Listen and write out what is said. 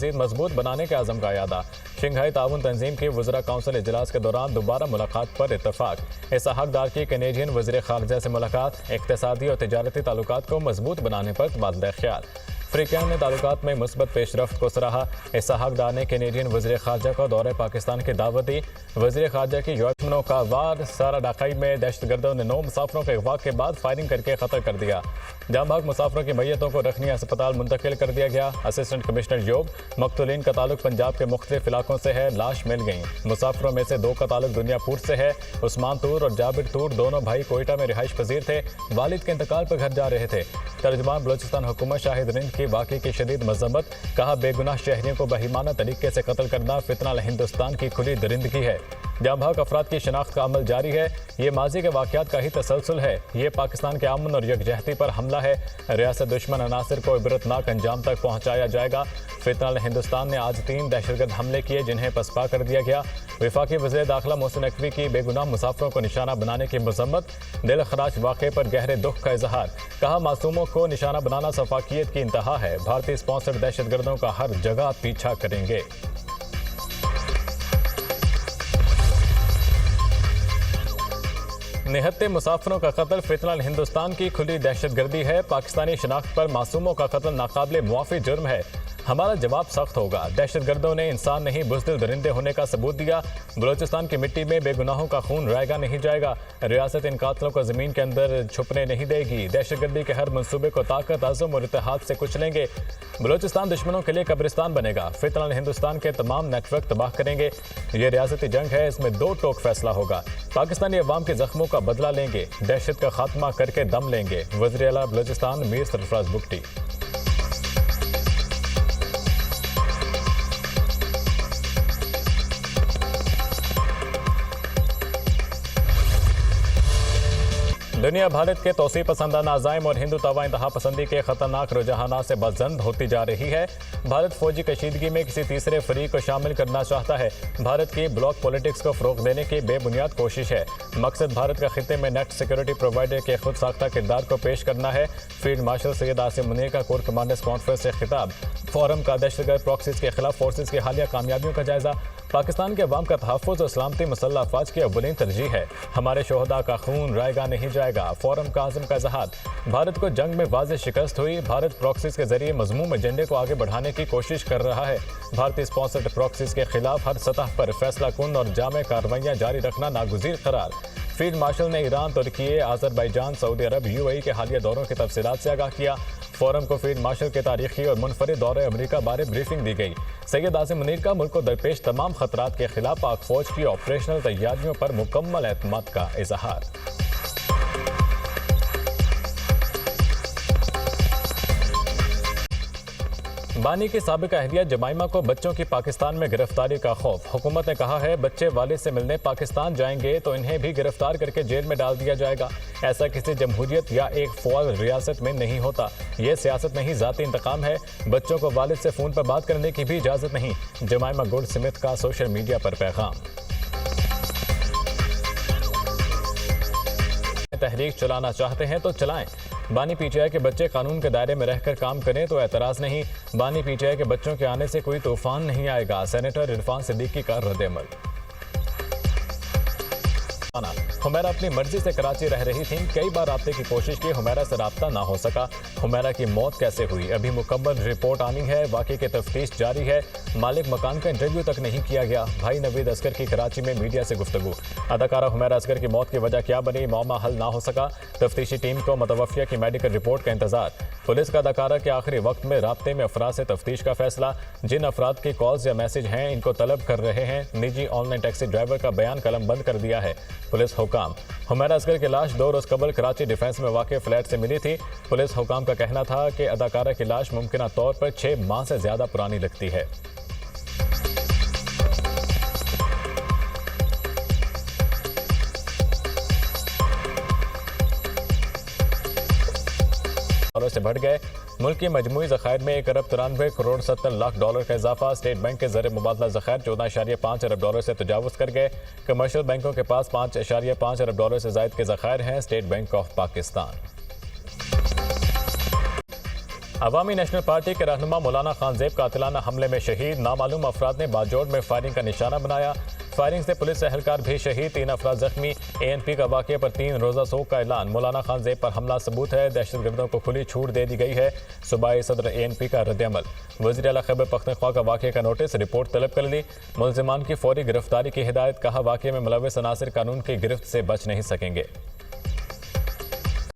मज़ीद मजबूत बनाने के आज़म का यादा। शंघाई ताउन तंजीम की वज़रा काउंसिल इजलास के दौरान दोबारा मुलाकात पर इत्तफाक। इसहाक डार की कैनेडियन वज़ीर ख़ारिजा से मुलाकात। इक़्तिसादी और तिजारती ताल्लुकात को मजबूत बनाने पर तबादला ख्याल। अफ्रीकन ने ताल्लुकात में मुस्बत पेशरफ्त को सराहा। इसहाक डार ने कैनेडियन वज़ीर ख़ारिजा को दौरे पाकिस्तान की दावत दी। वज़ीर ख़ारिजा की दुश्मनों का वार। सारा डाकाई में दहशतगर्दों ने 9 मुसाफिरों के अगवा के बाद फायरिंग करके कत्ल कर दिया। जाम भाग मुसाफिरों की मैयतों को रखनी अस्पताल मुंतकिल कर दिया गया। असिस्टेंट कमिश्नर योग मकतूलीन का ताल्लुक पंजाब के मुख्तलिफ इलाकों से है, लाश मिल गई। मुसाफिरों में से 2 का ताल्लुक दुनियापुर से है। उस्मान तूर और जाबिर तूर दोनों भाई कोयटा में रिहाइश पजीर थे, वालिद के इंतकाल पर घर जा रहे थे। तर्जुमान बलोचिस्तान हुकूमत शाहिद रिंद की वाक़े की शदीद मज़म्मत। कहा बेगुनाह शहरियों को बहिमाना तरीके से कत्ल करना फितना हिंदुस्तान की खुली दरिंदगी है। जाम भाग अफराद की शनाख्त का अमल जारी है। ये माजी के वाक़यात का ही तसलसल है। ये पाकिस्तान के अमन और यकजहती पर हमला है। रियासत दुश्मन अनासर को इबरतनाक अंजाम तक पहुँचाया जाएगा। फितना हिंदुस्तान ने आज 3 दहशतगर्द हमले किए जिन्हें पसपा कर दिया गया। वफाकी वज़ीर दाखिला मोहसिन नकवी की बेगुनाह मुसाफिरों को निशाना बनाने की मज़म्मत। दिल खराश वाक़े पर गहरे दुख का इजहार। कहा मासूमों को निशाना बनाना सफाकियत की इंतहा है। भारतीय स्पॉन्सर्ड दहशतगर्दों का हर जगह पीछा करेंगे। निहत्ते मुसाफिरों का कत्ल फितना हिंदुस्तान की खुली दहशतगर्दी है। पाकिस्तानी शनाख्त पर मासूमों का कत्ल नाकाबिले मुआफ़ी जुर्म है। हमारा जवाब सख्त होगा। दहशतगर्दों ने इंसान नहीं बुज़दिल दरिंदे होने का सबूत दिया। बलोचिस्तान की मिट्टी में बेगुनाहों का खून रायगा नहीं जाएगा। रियासत इन कातलों को ज़मीन के अंदर छुपने नहीं देगी। दहशतगर्दी के हर मंसूबे को ताकत, आज़म और इत्तेहाद से कुचलेंगे। बलोचिस्तान दुश्मनों के लिए कब्रिस्तान बनेगा। फितना हिंदुस्तान के तमाम नेटवर्क तबाह करेंगे। ये रियासती जंग है, इसमें 2 टोक फैसला होगा। पाकिस्तानी अवाम के जख्मों का बदला लेंगे, दहशत का खात्मा करके दम लेंगे। वज़ीर आला बलोचिस्तान मीर सरफराज बुगटी। दुनिया भारत के तोसी पसंदाना अज़ाइम और हिंदू तवा इंतहा पसंदी के खतरनाक रुझानात से बज़ंद होती जा रही है। भारत फौजी कशीदगी में किसी तीसरे फरीक को शामिल करना चाहता है। भारत की ब्लॉक पॉलिटिक्स को फ़रोग़ देने की बेबुनियाद कोशिश है। मकसद भारत का खित्ते में नेट सिक्योरिटी प्रोवाइडर के खुद साख्ता किरदार को पेश करना है। फील्ड मार्शल सैयद आसिम मुनीर का कोर कमांडर्स कॉन्फ्रेंस से खिताब। फोरम का दहशतगर्द प्रॉक्सीज के खिलाफ फोर्सेज की हालिया कामयाबियों का जायजा। पाकिस्तान के अवाम का तहफ़्फ़ुज़ और सलामती मुसल्लह अफ़वाज की अव्वलीन तरजीह है। हमारे शोहदा का खून रायगा नहीं जाएगा। फोरम का आज़म का इज़हार। भारत को जंग में वाज़ेह शिकस्त हुई। भारत प्रॉक्सीज के जरिए मज़मूम एजेंडे को आगे बढ़ाने की कोशिश कर रहा है। भारतीय स्पॉन्सर्ड प्रॉक्सीज के खिलाफ हर सतह पर फैसला कुन और जामे कार्रवाइयाँ जारी रखना नागुज़ीर करार। फील्ड मार्शल ने ईरान, तुर्की, आज़रबाईजान, सऊदी अरब, UAE के हालिया दौरों की तफसीलात से आगाह किया। फोरम को फील्ड मार्शल के तारीखी और मुनफरिद दौरे अमरीका बारे ब्रीफिंग दी गई। सैयद आसिम मुनीर का मुल्क को दरपेश तमाम खतरात के खिलाफ पाक फौज की ऑपरेशनल तैयारियों पर मुकम्मल एतमाद का इजहार। बानी की साबिक अहलिया जमाइमा को बच्चों की पाकिस्तान में गिरफ्तारी का खौफ। हुकूमत ने कहा है बच्चे वालिद से मिलने पाकिस्तान जाएंगे तो इन्हें भी गिरफ्तार करके जेल में डाल दिया जाएगा। ऐसा किसी जमहूरियत या एक फौज रियासत में नहीं होता। यह सियासत नहीं, ज़ाती इंतकाम है। बच्चों को वालिद से फ़ोन पर बात करने की भी इजाज़त नहीं। जमाइमा गुड स्मिथ का सोशल मीडिया पर पैगाम। तहरीक चलाना चाहते हैं तो चलाएं। बानी PTI के बच्चे कानून के दायरे में रहकर काम करें तो एतराज़ नहीं। बानी PTI के बच्चों के आने से कोई तूफान नहीं आएगा। सेनेटर इरफान सिद्दीकी का रद्द-ए-अमल। हुमैरा अपनी मर्जी से कराची रह रही थी। कई बार राब्ते की कोशिश की, हुमैरा से राब्ता ना हो सका। हुमैरा की मौत कैसे हुई, अभी मुकम्मल रिपोर्ट आनी है। वाक़े की तफ्तीश जारी है। मालिक मकान का इंटरव्यू तक नहीं किया गया। भाई नवीद असगर की कराची में मीडिया से गुफ्तगू। अदाकारा हुमैरा असगर की मौत की वजह क्या बनी, मामला हल ना हो सका। तफ्तीशी टीम को मुतवफ़िया की मेडिकल रिपोर्ट का इंतजार। पुलिस का अदाकारा के आखिरी वक्त में राब्ते में अफराद से तफ्तीश का फैसला। जिन अफराद के कॉल्स या मैसेज हैं इनको तलब कर रहे हैं। निजी ऑनलाइन टैक्सी ड्राइवर का बयान कलम बंद कर दिया है। पुलिस हुकाम। हुमैरा असगर की लाश 2 रोज़ कबल कराची डिफेंस में वाक़े फ्लैट से मिली थी। पुलिस हुकाम का कहना था कि अदाकारा की लाश मुमकिना तौर पर 6 माह से ज़्यादा पुरानी लगती है। से बढ़ गए। मुल्क की मजमूई ज़खायर में 1 अरब 93 करोड़ 70 लाख डॉलर का इजाफा। स्टेट बैंक के ज़र मुबादला ज़खायर 14.5 अरब डॉलर से तजावुज़ कर गए। कमर्शियल बैंकों के पास 5.5 अरब डॉलर से ज़ायद के ज़खायर हैं। State bank of Pakistan. Awami national party के रहनुमा मौलाना खानजेब कातिलाना हमले में शहीद, नामालूम अफराद ने बाजोड़ में फायरिंग का निशाना बनाया। फायरिंग से पुलिस एहलकार भी शहीद, 3 अफराद जख्मी। ANP का वाक़े पर 3 रोज़ा सोग का ऐलान। मौलाना खानजेब पर हमला सबूत है, दहशतगर्दों को खुली छूट दे दी गई है। सूबाई सदर ANP का रद्दअमल। वज़ीर आला खैबर पख्तूनख्वा का वाक़े का नोटिस, रिपोर्ट तलब कर ली। मुल्ज़िमान की फौरी गिरफ्तारी की हिदायत, कहा वाक़े में मुलव्वस अनासिर कानून की गिरफ्त से बच नहीं सकेंगे।